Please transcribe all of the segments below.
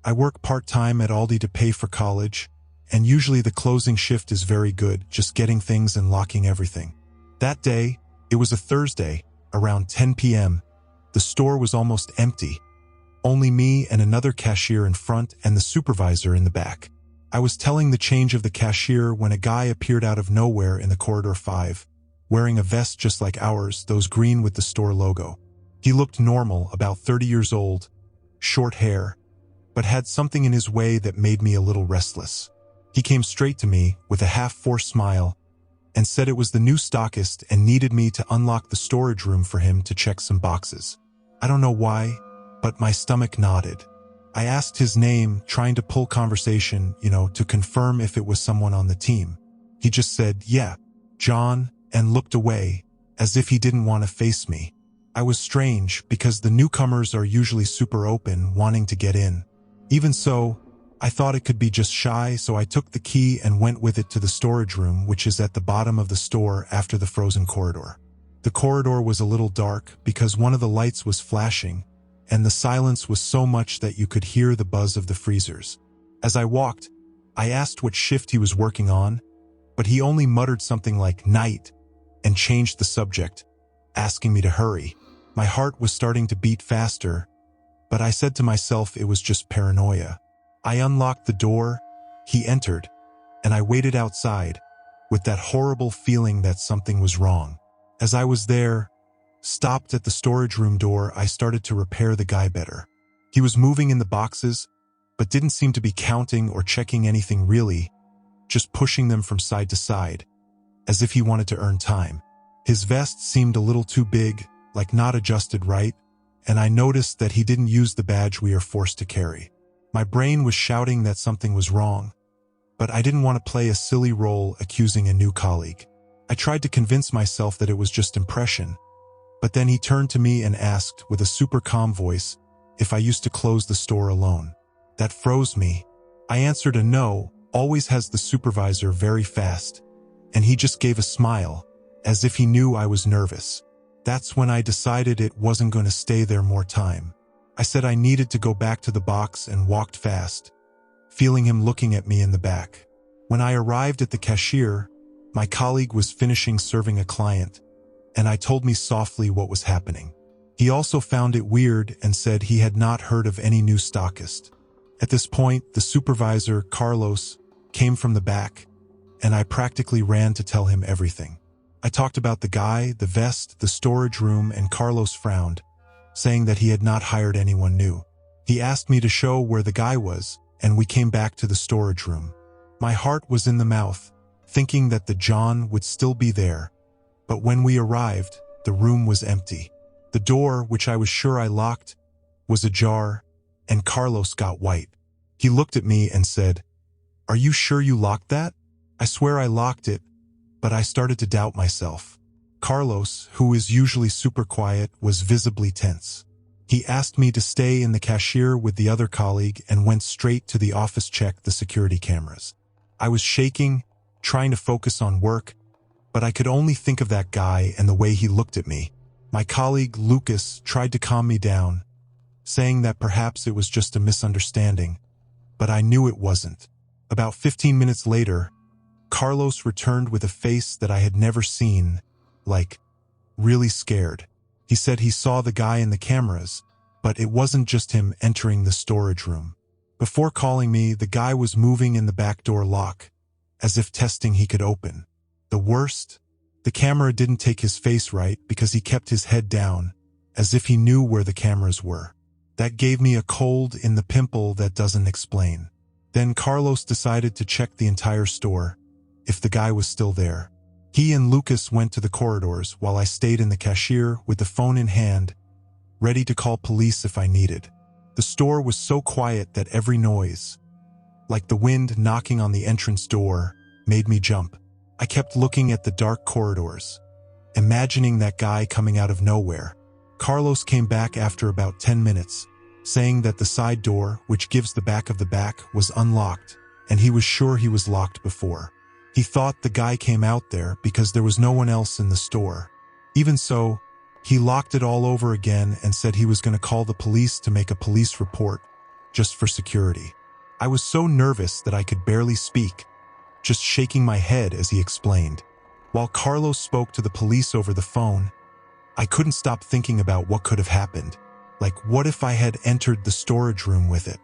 I work part-time at Aldi to pay for college, and usually the closing shift is very good, just getting things and locking everything. That day, it was a Thursday, around 10 p.m. The store was almost empty. Only me and another cashier in front and the supervisor in the back. I was telling the change of the cashier when a guy appeared out of nowhere in the corridor 5, wearing a vest just like ours, those green with the store logo. He looked normal, about 30 years old, short hair, but had something in his way that made me a little restless. He came straight to me with a half-forced smile and said it was the new stockist and needed me to unlock the storage room for him to check some boxes. I don't know why, but my stomach nodded. I asked his name, trying to pull conversation, to confirm if it was someone on the team. He just said, "Yeah, John," and looked away, as if he didn't want to face me. I was strange, because the newcomers are usually super open, wanting to get in. Even so, I thought it could be just shy, so I took the key and went with it to the storage room, which is at the bottom of the store after the frozen corridor. The corridor was a little dark because one of the lights was flashing, and the silence was so much that you could hear the buzz of the freezers. As I walked, I asked what shift he was working on, but he only muttered something like "night" and changed the subject, asking me to hurry. My heart was starting to beat faster, but I said to myself it was just paranoia. I unlocked the door, he entered, and I waited outside, with that horrible feeling that something was wrong. As I was there, stopped at the storage room door, I started to repair the guy better. He was moving in the boxes, but didn't seem to be counting or checking anything really, just pushing them from side to side, as if he wanted to earn time. His vest seemed a little too big, like not adjusted right, and I noticed that he didn't use the badge we are forced to carry. My brain was shouting that something was wrong, but I didn't want to play a silly role accusing a new colleague. I tried to convince myself that it was just impression, but then he turned to me and asked, with a super calm voice, if I used to close the store alone. That froze me. I answered a no, always has the supervisor, very fast, and he just gave a smile, as if he knew I was nervous. That's when I decided it wasn't going to stay there more time. I said I needed to go back to the box and walked fast, feeling him looking at me in the back. When I arrived at the cashier, my colleague was finishing serving a client, and I told me softly what was happening. He also found it weird and said he had not heard of any new stockist. At this point, the supervisor, Carlos, came from the back, and I practically ran to tell him everything. I talked about the guy, the vest, the storage room, and Carlos frowned, saying that he had not hired anyone new. He asked me to show where the guy was, and we came back to the storage room. My heart was in the mouth, thinking that the John would still be there, but when we arrived, the room was empty. The door, which I was sure I locked, was ajar, and Carlos got white. He looked at me and said, "Are you sure you locked that?" I swear I locked it, but I started to doubt myself. Carlos, who is usually super quiet, was visibly tense. He asked me to stay in the cashier with the other colleague and went straight to the office to check the security cameras. I was shaking, trying to focus on work, but I could only think of that guy and the way he looked at me. My colleague, Lucas, tried to calm me down, saying that perhaps it was just a misunderstanding, but I knew it wasn't. About 15 minutes later, Carlos returned with a face that I had never seen, like, really scared. He said he saw the guy in the cameras, but it wasn't just him entering the storage room. Before calling me, the guy was moving in the back door lock, as if testing he could open. The worst? The camera didn't take his face right because he kept his head down, as if he knew where the cameras were. That gave me a cold in the pimple that doesn't explain. Then Carlos decided to check the entire store, if the guy was still there. He and Lucas went to the corridors while I stayed in the cashier with the phone in hand, ready to call police if I needed. The store was so quiet that every noise, like the wind knocking on the entrance door, made me jump. I kept looking at the dark corridors, imagining that guy coming out of nowhere. Carlos came back after about 10 minutes, saying that the side door, which gives the back of the back, was unlocked, and he was sure he was locked before. He thought the guy came out there because there was no one else in the store. Even so, he locked it all over again and said he was going to call the police to make a police report, just for security. I was so nervous that I could barely speak, just shaking my head as he explained. While Carlos spoke to the police over the phone, I couldn't stop thinking about what could have happened. Like, what if I had entered the storage room with it?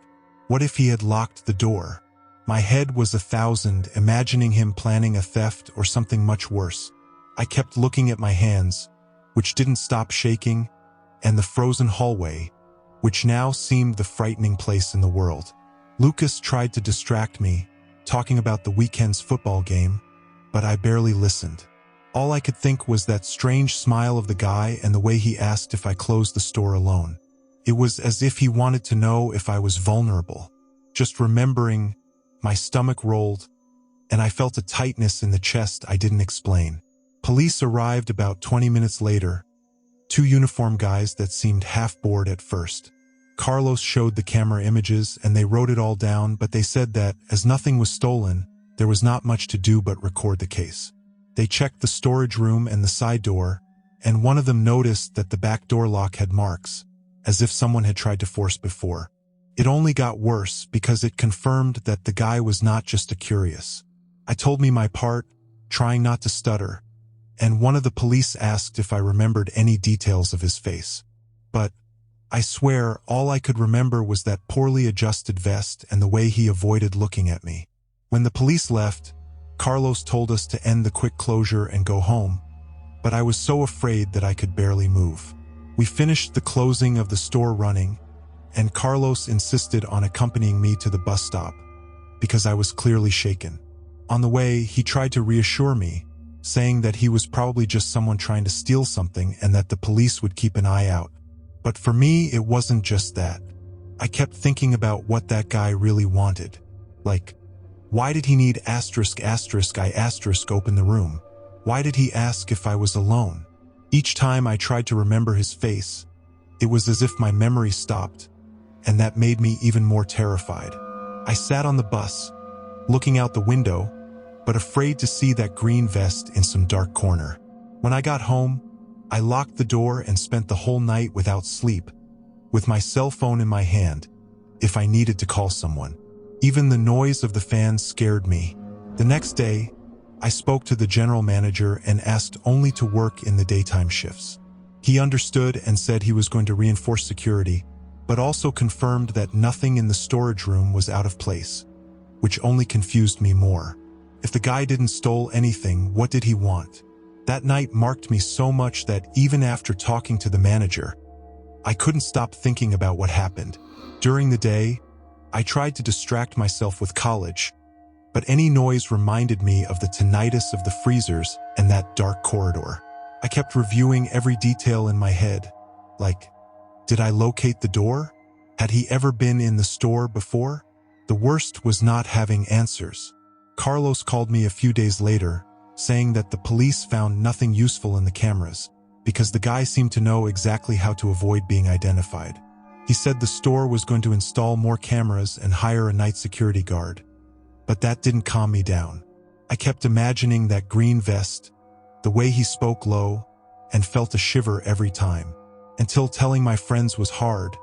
What if he had locked the door? My head was 1,000, imagining him planning a theft or something much worse. I kept looking at my hands, which didn't stop shaking, and the frozen hallway, which now seemed the frightening place in the world. Lucas tried to distract me, talking about the weekend's football game, but I barely listened. All I could think was that strange smile of the guy and the way he asked if I closed the store alone. It was as if he wanted to know if I was vulnerable. Just remembering, my stomach rolled, and I felt a tightness in the chest I didn't explain. Police arrived about 20 minutes later, 2 uniformed guys that seemed half bored at first. Carlos showed the camera images and they wrote it all down, but they said that, as nothing was stolen, there was not much to do but record the case. They checked the storage room and the side door, and one of them noticed that the back door lock had marks, as if someone had tried to force before. It only got worse because it confirmed that the guy was not just a curious. I told me my part, trying not to stutter, and one of the police asked if I remembered any details of his face. But I swear all I could remember was that poorly adjusted vest and the way he avoided looking at me. When the police left, Carlos told us to end the quick closure and go home, but I was so afraid that I could barely move. We finished the closing of the store running, and Carlos insisted on accompanying me to the bus stop, because I was clearly shaken. On the way, he tried to reassure me, saying that he was probably just someone trying to steal something and that the police would keep an eye out. But for me, it wasn't just that. I kept thinking about what that guy really wanted. Like, why did he need ******* I open the room? Why did he ask if I was alone? Each time I tried to remember his face, it was as if my memory stopped, and that made me even more terrified. I sat on the bus, looking out the window, but afraid to see that green vest in some dark corner. When I got home, I locked the door and spent the whole night without sleep, with my cell phone in my hand, if I needed to call someone. Even the noise of the fans scared me. The next day, I spoke to the general manager and asked only to work in the daytime shifts. He understood and said he was going to reinforce security, but also confirmed that nothing in the storage room was out of place, which only confused me more. If the guy didn't steal anything, what did he want? That night marked me so much that even after talking to the manager, I couldn't stop thinking about what happened. During the day, I tried to distract myself with college, but any noise reminded me of the tinnitus of the freezers and that dark corridor. I kept reviewing every detail in my head, like, did I locate the door? Had he ever been in the store before? The worst was not having answers. Carlos called me a few days later, saying that the police found nothing useful in the cameras, because the guy seemed to know exactly how to avoid being identified. He said the store was going to install more cameras and hire a night security guard. But that didn't calm me down. I kept imagining that green vest, the way he spoke low, and felt a shiver every time. Until telling my friends was hard,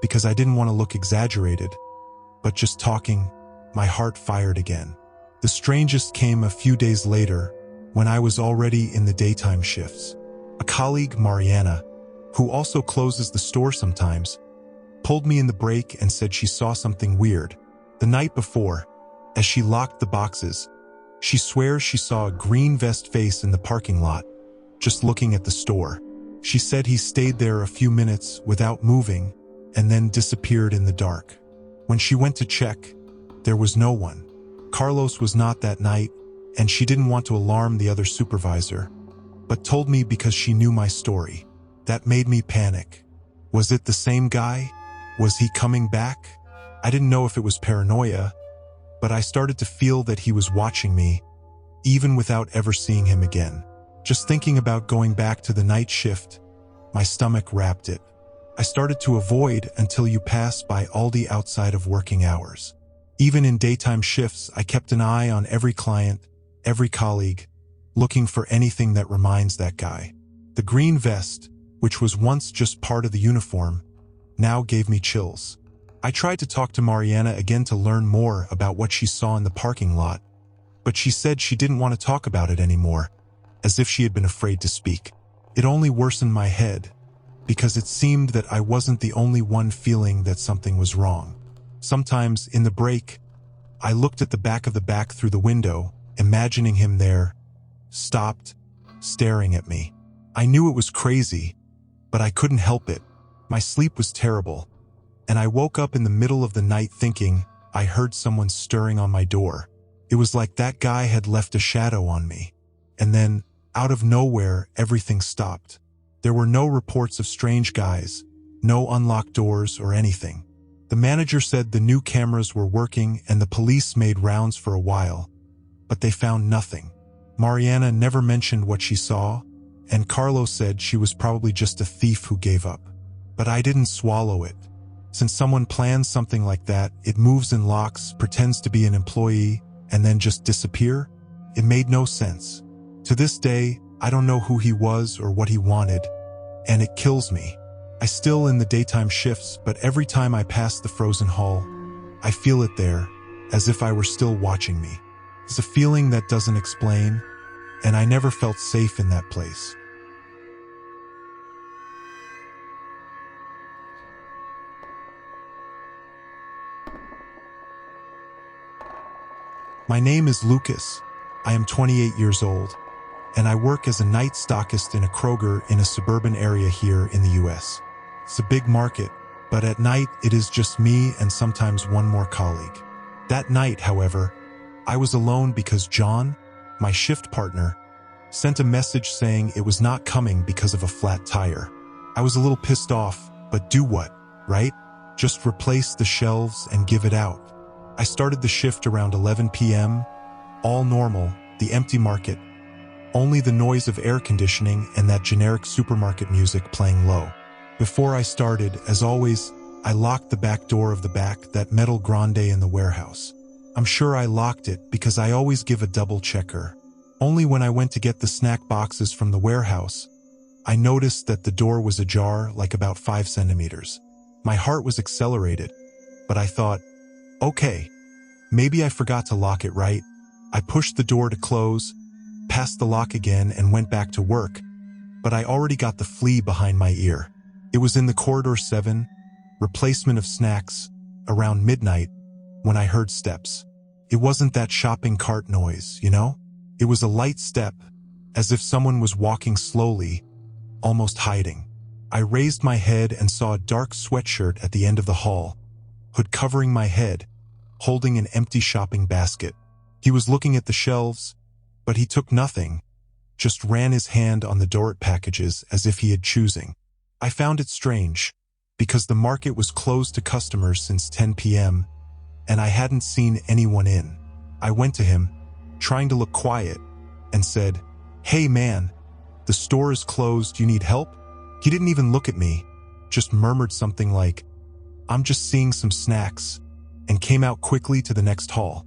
because I didn't want to look exaggerated. But just talking, my heart fired again. The strangest came a few days later, when I was already in the daytime shifts. A colleague, Mariana, who also closes the store sometimes, pulled me in the break and said she saw something weird. The night before, as she locked the boxes, she swears she saw a green vest face in the parking lot, just looking at the store. She said he stayed there a few minutes without moving and then disappeared in the dark. When she went to check, there was no one. Carlos was not that night, and she didn't want to alarm the other supervisor, but told me because she knew my story. That made me panic. Was it the same guy? Was he coming back? I didn't know if it was paranoia, but I started to feel that he was watching me, even without ever seeing him again. Just thinking about going back to the night shift, my stomach wrapped it. I started to avoid until you pass by Aldi outside of working hours. Even in daytime shifts, I kept an eye on every client, every colleague, looking for anything that reminds that guy. The green vest, which was once just part of the uniform, now gave me chills. I tried to talk to Mariana again to learn more about what she saw in the parking lot, but she said she didn't want to talk about it anymore, as if she had been afraid to speak. It only worsened my head, because it seemed that I wasn't the only one feeling that something was wrong. Sometimes, in the break, I looked at the back through the window, imagining him there, stopped, staring at me. I knew it was crazy, but I couldn't help it. My sleep was terrible, and I woke up in the middle of the night thinking I heard someone stirring on my door. It was like that guy had left a shadow on me. And then, out of nowhere, everything stopped. There were no reports of strange guys, no unlocked doors or anything. The manager said the new cameras were working and the police made rounds for a while, but they found nothing. Mariana never mentioned what she saw, and Carlos said she was probably just a thief who gave up. But I didn't swallow it. Since someone plans something like that, it moves in locks, pretends to be an employee, and then just disappear? It made no sense. To this day, I don't know who he was or what he wanted, and it kills me. I still in the daytime shifts, but every time I pass the frozen hall, I feel it there, as if I were still watching me. It's a feeling that doesn't explain, and I never felt safe in that place. My name is Lucas. I am 28 years old, and I work as a night stockist in a Kroger in a suburban area here in the US. It's a big market, but at night it is just me and sometimes one more colleague. That night, however, I was alone because John, my shift partner, sent a message saying it was not coming because of a flat tire. I was a little pissed off, but do what, right? Just replace the shelves and give it out. I started the shift around 11 p.m., all normal, the empty market, only the noise of air conditioning and that generic supermarket music playing low. Before I started, as always, I locked the back door of the back, that metal grande in the warehouse. I'm sure I locked it because I always give a double checker. Only when I went to get the snack boxes from the warehouse, I noticed that the door was ajar, like about 5 centimeters. My heart was accelerated, but I thought, okay, maybe I forgot to lock it right. I pushed the door to close, passed the lock again, and went back to work, but I already got the flea behind my ear. It was in the corridor 7, replacement of snacks, around midnight, when I heard steps. It wasn't that shopping cart noise, you know? It was a light step, as if someone was walking slowly, almost hiding. I raised my head and saw a dark sweatshirt at the end of the hall, hood covering my head, holding an empty shopping basket. He was looking at the shelves, but he took nothing, just ran his hand on the Dorrit packages as if he had choosing. I found it strange, because the market was closed to customers since 10 p.m., and I hadn't seen anyone in. I went to him, trying to look quiet, and said, "Hey man, the store is closed, you need help?" He didn't even look at me, just murmured something like, "I'm just seeing some snacks," and came out quickly to the next hall.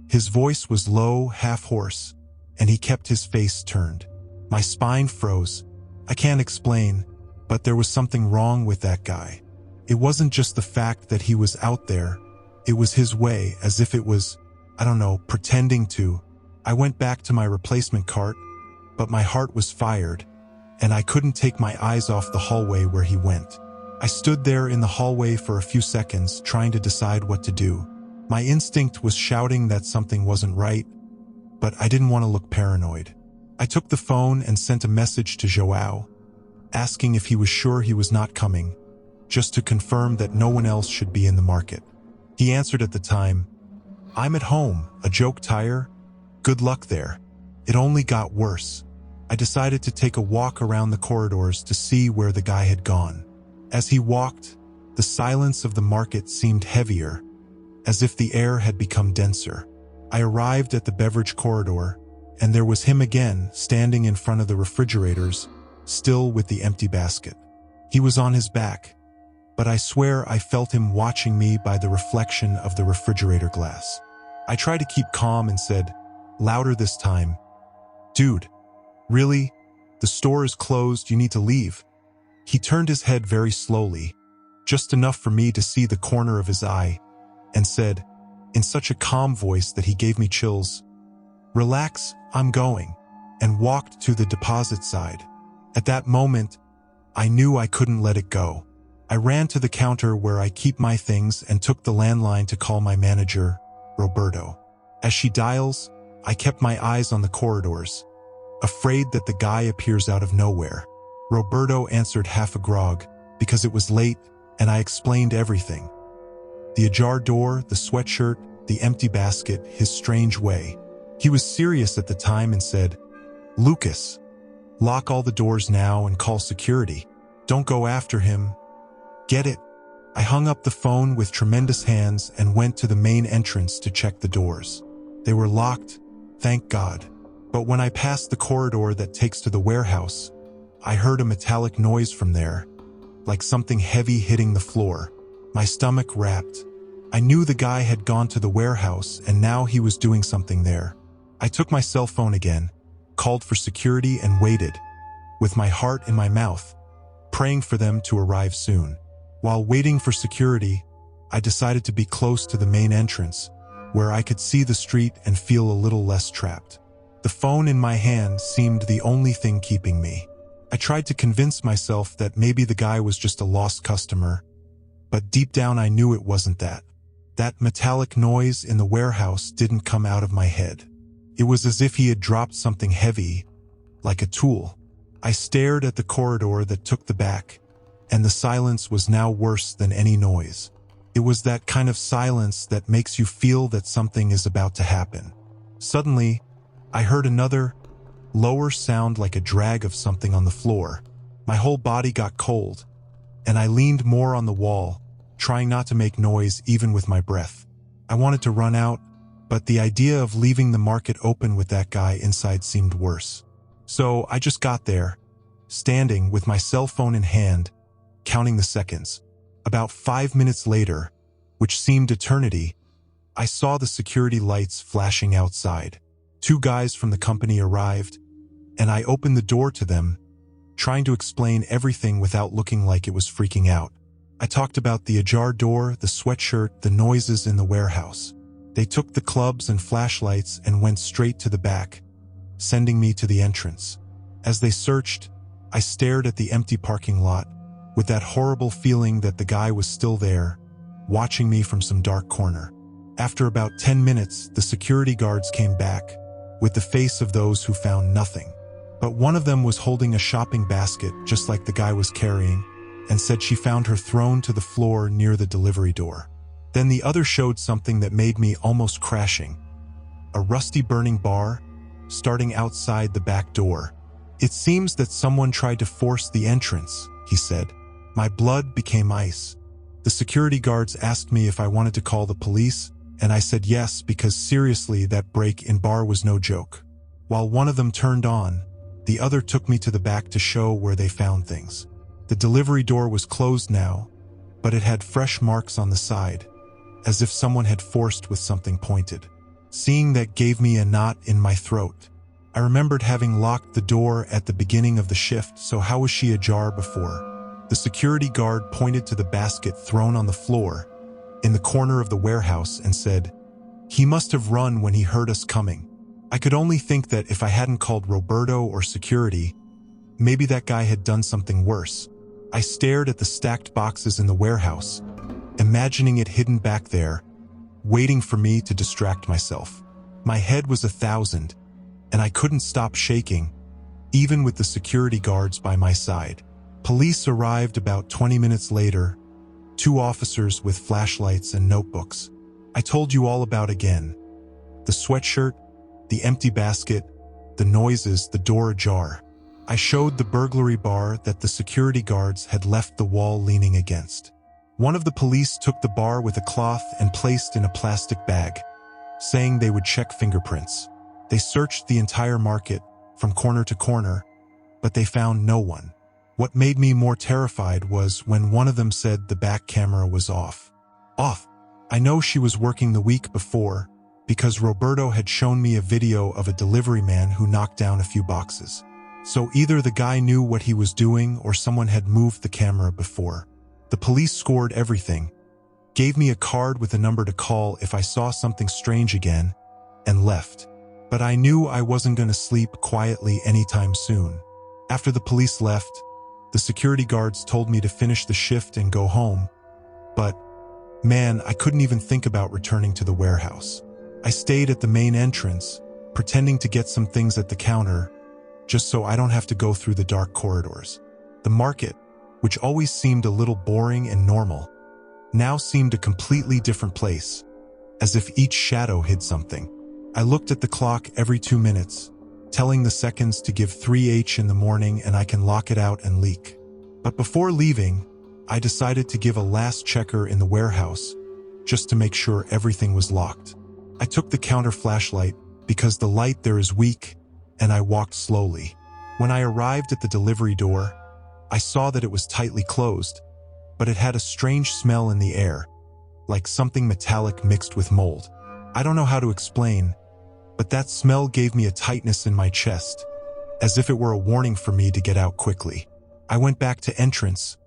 His voice was low, half-hoarse, and he kept his face turned. My spine froze. I can't explain, but there was something wrong with that guy. It wasn't just the fact that he was out there. It was his way, as if it was, I don't know, pretending to. I went back to my replacement cart, but my heart was fired, and I couldn't take my eyes off the hallway where he went. I stood there in the hallway for a few seconds, trying to decide what to do. My instinct was shouting that something wasn't right, but I didn't want to look paranoid. I took the phone and sent a message to Joao, asking if he was sure he was not coming, just to confirm that no one else should be in the market. He answered at the time, "I'm at home, a joke tire? Good luck there." It only got worse. I decided to take a walk around the corridors to see where the guy had gone. As he walked, the silence of the market seemed heavier, as if the air had become denser. I arrived at the beverage corridor, and there was him again, standing in front of the refrigerators, still with the empty basket. He was on his back, but I swear I felt him watching me by the reflection of the refrigerator glass. I tried to keep calm and said, louder this time, "Dude, really? The store is closed, you need to leave." He turned his head very slowly, just enough for me to see the corner of his eye, and said, in such a calm voice that he gave me chills, "Relax, I'm going," and walked to the deposit side. At that moment, I knew I couldn't let it go. I ran to the counter where I keep my things and took the landline to call my manager, Roberto. As she dials, I kept my eyes on the corridors, afraid that the guy appears out of nowhere. Roberto answered half a grog, because it was late, and I explained everything. The ajar door, the sweatshirt, the empty basket, his strange way. He was serious at the time and said, "Lucas, lock all the doors now and call security. Don't go after him. Get it?" I hung up the phone with tremendous hands and went to the main entrance to check the doors. They were locked, thank God. But when I passed the corridor that takes to the warehouse, I heard a metallic noise from there, like something heavy hitting the floor. My stomach rapped. I knew the guy had gone to the warehouse and now he was doing something there. I took my cell phone again, called for security and waited, with my heart in my mouth, praying for them to arrive soon. While waiting for security, I decided to be close to the main entrance, where I could see the street and feel a little less trapped. The phone in my hand seemed the only thing keeping me. I tried to convince myself that maybe the guy was just a lost customer, but deep down I knew it wasn't that. That metallic noise in the warehouse didn't come out of my head. It was as if he had dropped something heavy, like a tool. I stared at the corridor that took the back, and the silence was now worse than any noise. It was that kind of silence that makes you feel that something is about to happen. Suddenly, I heard another, lower sound like a drag of something on the floor. My whole body got cold, and I leaned more on the wall, trying not to make noise even with my breath. I wanted to run out, but the idea of leaving the market open with that guy inside seemed worse. So I just got there, standing with my cell phone in hand, counting the seconds. About 5 minutes later, which seemed eternity, I saw the security lights flashing outside. 2 guys from the company arrived, and I opened the door to them, trying to explain everything without looking like it was freaking out. I talked about the ajar door, the sweatshirt, the noises in the warehouse. They took the clubs and flashlights and went straight to the back, sending me to the entrance. As they searched, I stared at the empty parking lot, with that horrible feeling that the guy was still there, watching me from some dark corner. After about 10 minutes, the security guards came back, with the face of those who found nothing. But one of them was holding a shopping basket just like the guy was carrying, and said she found her thrown to the floor near the delivery door. Then the other showed something that made me almost crashing. A rusty burning bar, starting outside the back door. "It seems that someone tried to force the entrance," he said. My blood became ice. The security guards asked me if I wanted to call the police, and I said yes because seriously that break in bar was no joke. While one of them turned on, the other took me to the back to show where they found things. The delivery door was closed now, but it had fresh marks on the side, as if someone had forced with something pointed. Seeing that gave me a knot in my throat. I remembered having locked the door at the beginning of the shift, so how was she ajar before? The security guard pointed to the basket thrown on the floor in the corner of the warehouse and said, "He must have run when he heard us coming." I could only think that if I hadn't called Roberto or security, maybe that guy had done something worse. I stared at the stacked boxes in the warehouse, imagining it hidden back there, waiting for me to distract myself. My head was 1,000, and I couldn't stop shaking, even with the security guards by my side. Police arrived about 20 minutes later, 2 officers with flashlights and notebooks. I told you all about again. The sweatshirt, the empty basket, the noises, the door ajar. I showed the burglary bar that the security guards had left the wall leaning against. One of the police took the bar with a cloth and placed in a plastic bag, saying they would check fingerprints. They searched the entire market, from corner to corner, but they found no one. What made me more terrified was when one of them said the back camera was off. Off. I know she was working the week before, because Roberto had shown me a video of a delivery man who knocked down a few boxes. So either the guy knew what he was doing or someone had moved the camera before. The police scored everything, gave me a card with a number to call if I saw something strange again, and left. But I knew I wasn't going to sleep quietly anytime soon. After the police left, the security guards told me to finish the shift and go home. But, man, I couldn't even think about returning to the warehouse. I stayed at the main entrance, pretending to get some things at the counter, just so I don't have to go through the dark corridors. The market, which always seemed a little boring and normal, now seemed a completely different place, as if each shadow hid something. I looked at the clock every 2 minutes, telling the seconds to give 3h in the morning and I can lock it out and leak. But before leaving, I decided to give a last checker in the warehouse, just to make sure everything was locked. I took the counter flashlight because the light there is weak, and I walked slowly. When I arrived at the delivery door, I saw that it was tightly closed, but it had a strange smell in the air, like something metallic mixed with mold. I don't know how to explain, but that smell gave me a tightness in my chest, as if it were a warning for me to get out quickly. I went back to entrance,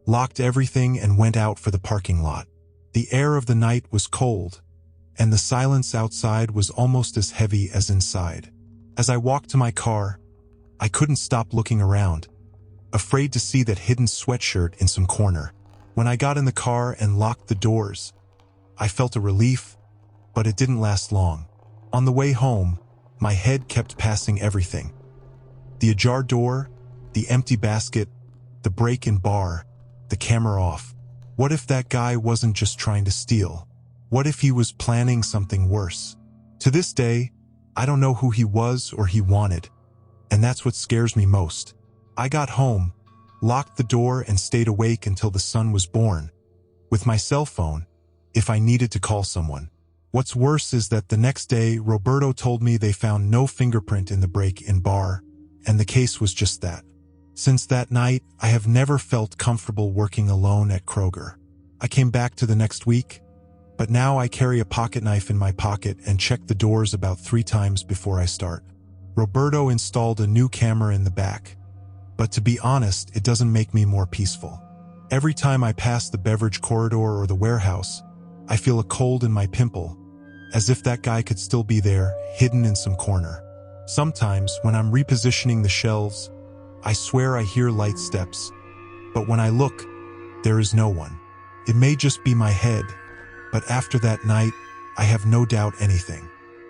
locked everything and went out for the parking lot. The air of the night was cold, and the silence outside was almost as heavy as inside. As I walked to my car, I couldn't stop looking around, afraid to see that hidden sweatshirt in some corner. When I got in the car and locked the doors, I felt a relief, but it didn't last long. On the way home, my head kept passing everything. The ajar door, the empty basket, the break-in bar, the camera off. What if that guy wasn't just trying to steal? What if he was planning something worse? To this day, I don't know who he was or he wanted, and that's what scares me most. I got home, locked the door and stayed awake until the sun was born, with my cell phone, if I needed to call someone. What's worse is that the next day, Roberto told me they found no fingerprint in the break-in bar, and the case was just that. Since that night, I have never felt comfortable working alone at Kroger. I came back to the next week, but now I carry a pocket knife in my pocket and check the doors about 3 times before I start. Roberto installed a new camera in the back, but to be honest, it doesn't make me more peaceful. Every time I pass the beverage corridor or the warehouse, I feel a cold in my pimple, as if that guy could still be there, hidden in some corner. Sometimes, when I'm repositioning the shelves, I swear I hear light steps, but when I look, there is no one. It may just be my head, but after that night, I have no doubt anything.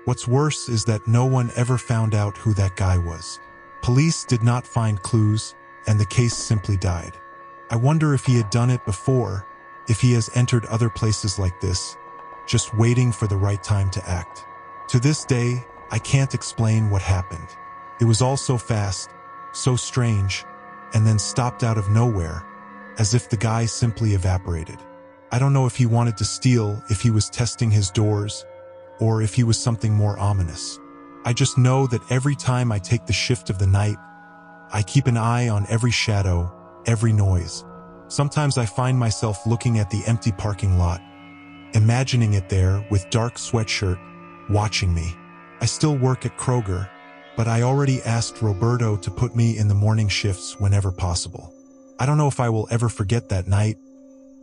What's worse is that no one ever found out who that guy was. Police did not find clues, and the case simply died. I wonder if he had done it before, if he has entered other places like this, just waiting for the right time to act. To this day, I can't explain what happened. It was all so fast, so strange, and then stopped out of nowhere, as if the guy simply evaporated. I don't know if he wanted to steal, if he was testing his doors, or if he was something more ominous. I just know that every time I take the shift of the night, I keep an eye on every shadow, every noise. Sometimes I find myself looking at the empty parking lot, imagining it there with dark sweatshirt, watching me. I still work at Kroger, but I already asked Roberto to put me in the morning shifts whenever possible. I don't know if I will ever forget that night,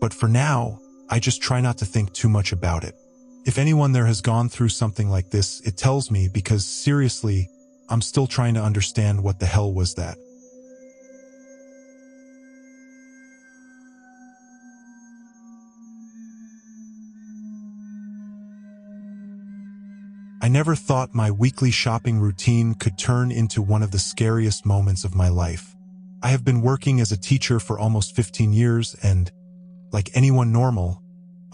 but for now, I just try not to think too much about it. If anyone there has gone through something like this, it tells me because seriously, I'm still trying to understand what the hell was that. I never thought my weekly shopping routine could turn into one of the scariest moments of my life. I have been working as a teacher for almost 15 years and, like anyone normal,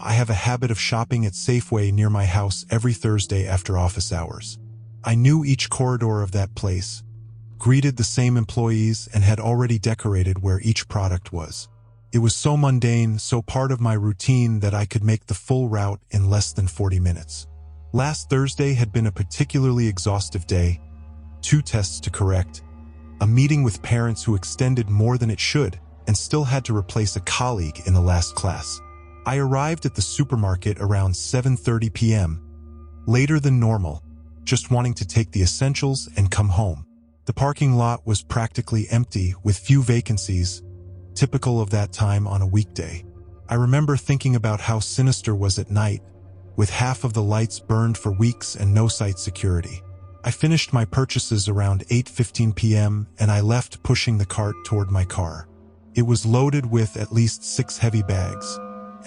I have a habit of shopping at Safeway near my house every Thursday after office hours. I knew each corridor of that place, greeted the same employees, and had already decorated where each product was. It was so mundane, so part of my routine that I could make the full route in less than 40 minutes. Last Thursday had been a particularly exhaustive day, 2 tests to correct, a meeting with parents who extended more than it should, and still had to replace a colleague in the last class. I arrived at the supermarket around 7:30 p.m., later than normal, just wanting to take the essentials and come home. The parking lot was practically empty with few vacancies, typical of that time on a weekday. I remember thinking about how sinister was at night, with half of the lights burned for weeks and no site security. I finished my purchases around 8:15 p.m. and I left pushing the cart toward my car. It was loaded with at least 6 heavy bags,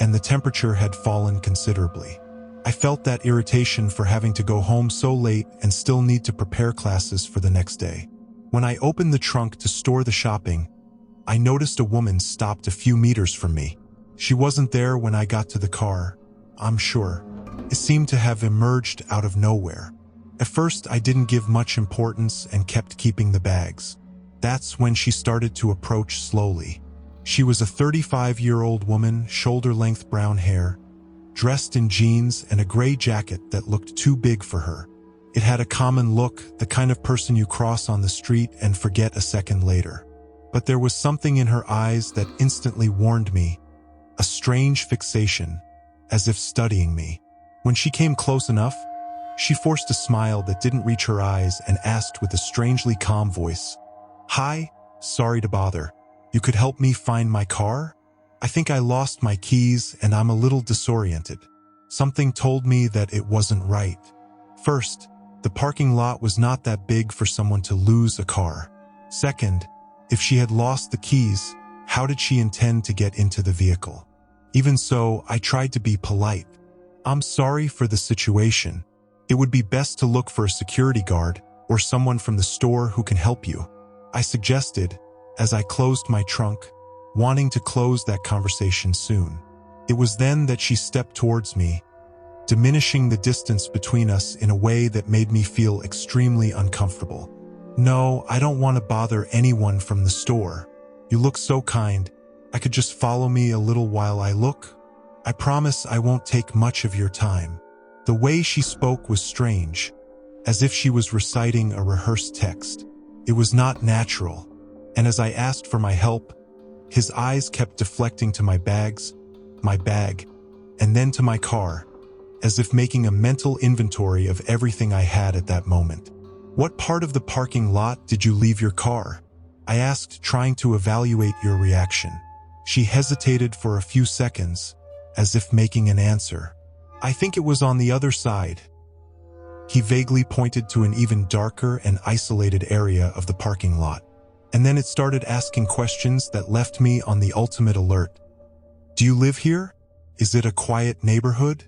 and the temperature had fallen considerably. I felt that irritation for having to go home so late and still need to prepare classes for the next day. When I opened the trunk to store the shopping, I noticed a woman stopped a few meters from me. She wasn't there when I got to the car, I'm sure. It seemed to have emerged out of nowhere. At first, I didn't give much importance and kept keeping the bags. That's when she started to approach slowly. She was a 35-year-old woman, shoulder-length brown hair, dressed in jeans and a gray jacket that looked too big for her. It had a common look, the kind of person you cross on the street and forget a second later. But there was something in her eyes that instantly warned me, a strange fixation, as if studying me. When she came close enough, she forced a smile that didn't reach her eyes and asked with a strangely calm voice, "Hi, sorry to bother. You could help me find my car? I think I lost my keys and I'm a little disoriented." Something told me that it wasn't right. First, the parking lot was not that big for someone to lose a car. Second, if she had lost the keys, how did she intend to get into the vehicle? Even so, I tried to be polite. "I'm sorry for the situation. It would be best to look for a security guard or someone from the store who can help you," I suggested as I closed my trunk, wanting to close that conversation soon. It was then that she stepped towards me, diminishing the distance between us in a way that made me feel extremely uncomfortable. "No, I don't want to bother anyone from the store. You look so kind. I could just follow me a little while I look? I promise I won't take much of your time." The way she spoke was strange, as if she was reciting a rehearsed text. It was not natural, and as I asked for my help, his eyes kept deflecting to my bag, and then to my car, as if making a mental inventory of everything I had at that moment. "What part of the parking lot did you leave your car?" I asked, trying to evaluate your reaction. She hesitated for a few seconds, as if making an answer. "I think it was on the other side." He vaguely pointed to an even darker and isolated area of the parking lot, and then it started asking questions that left me on the ultimate alert. "Do you live here? Is it a quiet neighborhood?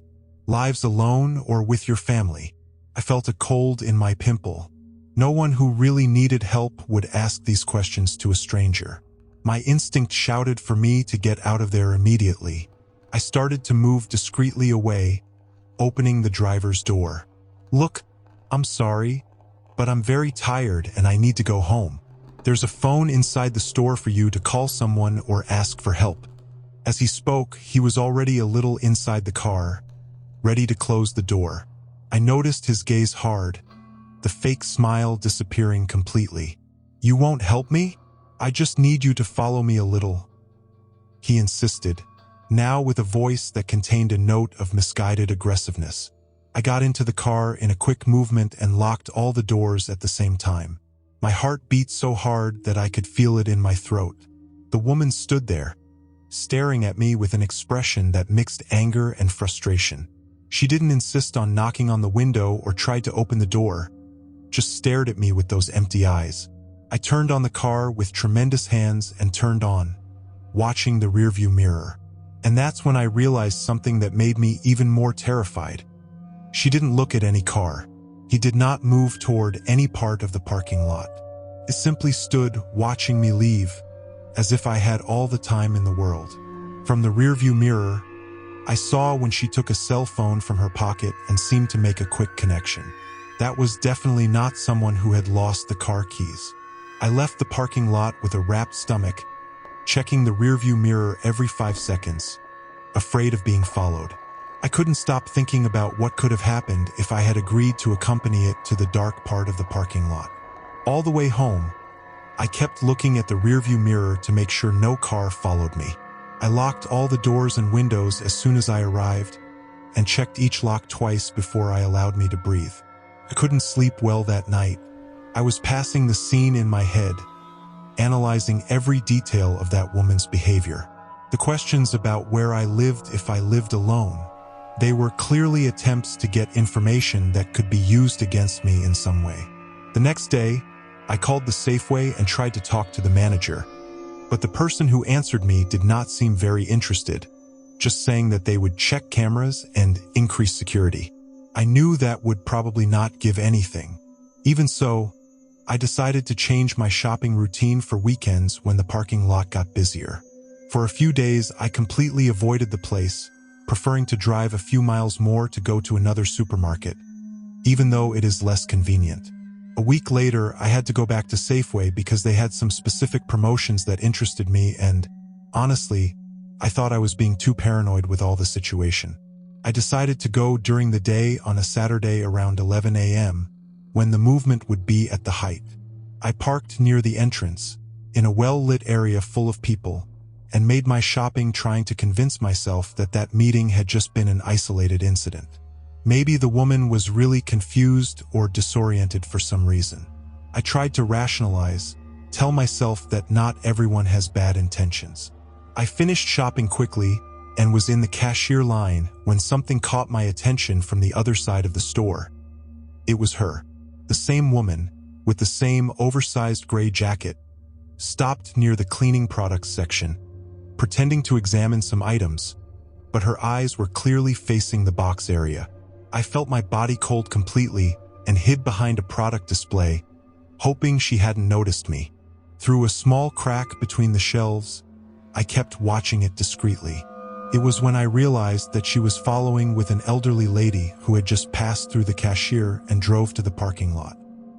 Lives alone or with your family?" I felt a cold in my pimple. No one who really needed help would ask these questions to a stranger. My instinct shouted for me to get out of there immediately. I started to move discreetly away, opening the driver's door. "Look, I'm sorry, but I'm very tired and I need to go home. There's a phone inside the store for you to call someone or ask for help." As he spoke, he was already a little inside the car, ready to close the door. I noticed his gaze hard, the fake smile disappearing completely. "You won't help me? I just need you to follow me a little," he insisted, now with a voice that contained a note of misguided aggressiveness. I got into the car in a quick movement and locked all the doors at the same time. My heart beat so hard that I could feel it in my throat. The woman stood there, staring at me with an expression that mixed anger and frustration. She didn't insist on knocking on the window or tried to open the door, just stared at me with those empty eyes. I turned on the car with tremendous hands and turned on, watching the rearview mirror. And that's when I realized something that made me even more terrified. She didn't look at any car. He did not move toward any part of the parking lot. It simply stood watching me leave, as if I had all the time in the world. From the rearview mirror, I saw when she took a cell phone from her pocket and seemed to make a quick connection. That was definitely not someone who had lost the car keys. I left the parking lot with a wrapped stomach, checking the rearview mirror every 5 seconds, afraid of being followed. I couldn't stop thinking about what could have happened if I had agreed to accompany it to the dark part of the parking lot. All the way home, I kept looking at the rearview mirror to make sure no car followed me. I locked all the doors and windows as soon as I arrived, and checked each lock twice before I allowed me to breathe. I couldn't sleep well that night. I was passing the scene in my head, analyzing every detail of that woman's behavior. The questions about where I lived if I lived alone. They were clearly attempts to get information that could be used against me in some way. The next day, I called the Safeway and tried to talk to the manager, but the person who answered me did not seem very interested, just saying that they would check cameras and increase security. I knew that would probably not give anything. Even so, I decided to change my shopping routine for weekends when the parking lot got busier. For a few days, I completely avoided the place, preferring to drive a few miles more to go to another supermarket, even though it is less convenient. A week later, I had to go back to Safeway because they had some specific promotions that interested me, and honestly, I thought I was being too paranoid with all the situation. I decided to go during the day on a Saturday around 11 a.m., when the movement would be at the height. I parked near the entrance, in a well-lit area full of people, and made my shopping trying to convince myself that that meeting had just been an isolated incident. Maybe the woman was really confused or disoriented for some reason. I tried to rationalize, tell myself that not everyone has bad intentions. I finished shopping quickly and was in the cashier line when something caught my attention from the other side of the store. It was her, the same woman, with the same oversized gray jacket, stopped near the cleaning products section, pretending to examine some items, but her eyes were clearly facing the box area. I felt my body cold completely and hid behind a product display, hoping she hadn't noticed me. Through a small crack between the shelves, I kept watching it discreetly. It was when I realized that she was following with an elderly lady who had just passed through the cashier and drove to the parking lot.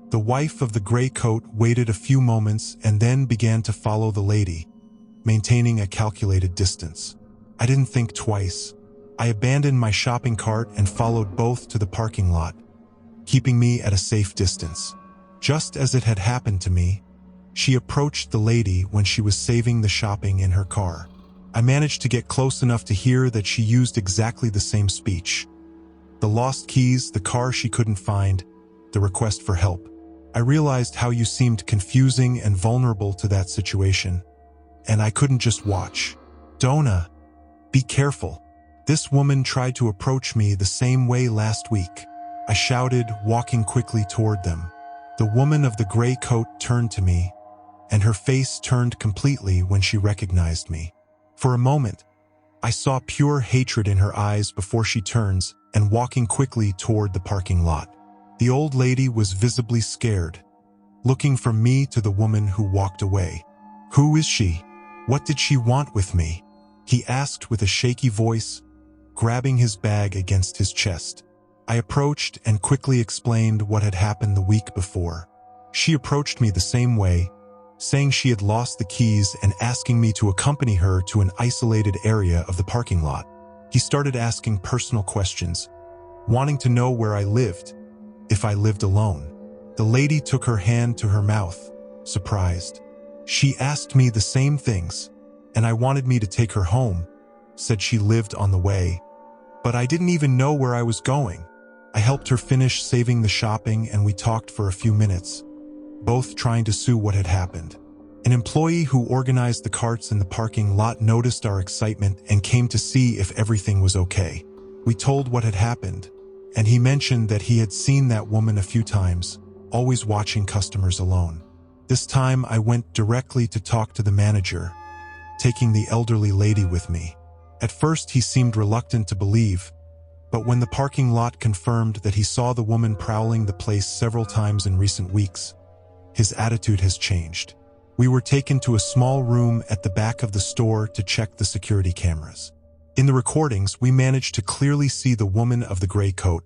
The wife of the gray coat waited a few moments and then began to follow the lady, maintaining a calculated distance. I didn't think twice. I abandoned my shopping cart and followed both to the parking lot, keeping me at a safe distance. Just as it had happened to me, she approached the lady when she was saving the shopping in her car. I managed to get close enough to hear that she used exactly the same speech. The lost keys, the car she couldn't find, the request for help. I realized how you seemed confusing and vulnerable to that situation, and I couldn't just watch. Donna, be careful. This woman tried to approach me the same way last week. I shouted, walking quickly toward them. The woman of the gray coat turned to me, and her face turned completely when she recognized me. For a moment, I saw pure hatred in her eyes before she turns and walking quickly toward the parking lot. The old lady was visibly scared, looking from me to the woman who walked away. "Who is she? What did she want with me?" he asked with a shaky voice, grabbing his bag against his chest. I approached and quickly explained what had happened the week before. She approached me the same way, saying she had lost the keys and asking me to accompany her to an isolated area of the parking lot. He started asking personal questions, wanting to know where I lived, if I lived alone. The lady took her hand to her mouth, surprised. She asked me the same things, and I wanted me to take her home, said she lived on the way, but I didn't even know where I was going. I helped her finish saving the shopping and we talked for a few minutes, both trying to sue what had happened. An employee who organized the carts in the parking lot noticed our excitement and came to see if everything was okay. We told what had happened, and he mentioned that he had seen that woman a few times, always watching customers alone. This time I went directly to talk to the manager, taking the elderly lady with me. At first he seemed reluctant to believe, but when the parking lot confirmed that he saw the woman prowling the place several times in recent weeks, his attitude has changed. We were taken to a small room at the back of the store to check the security cameras. In the recordings, we managed to clearly see the woman of the gray coat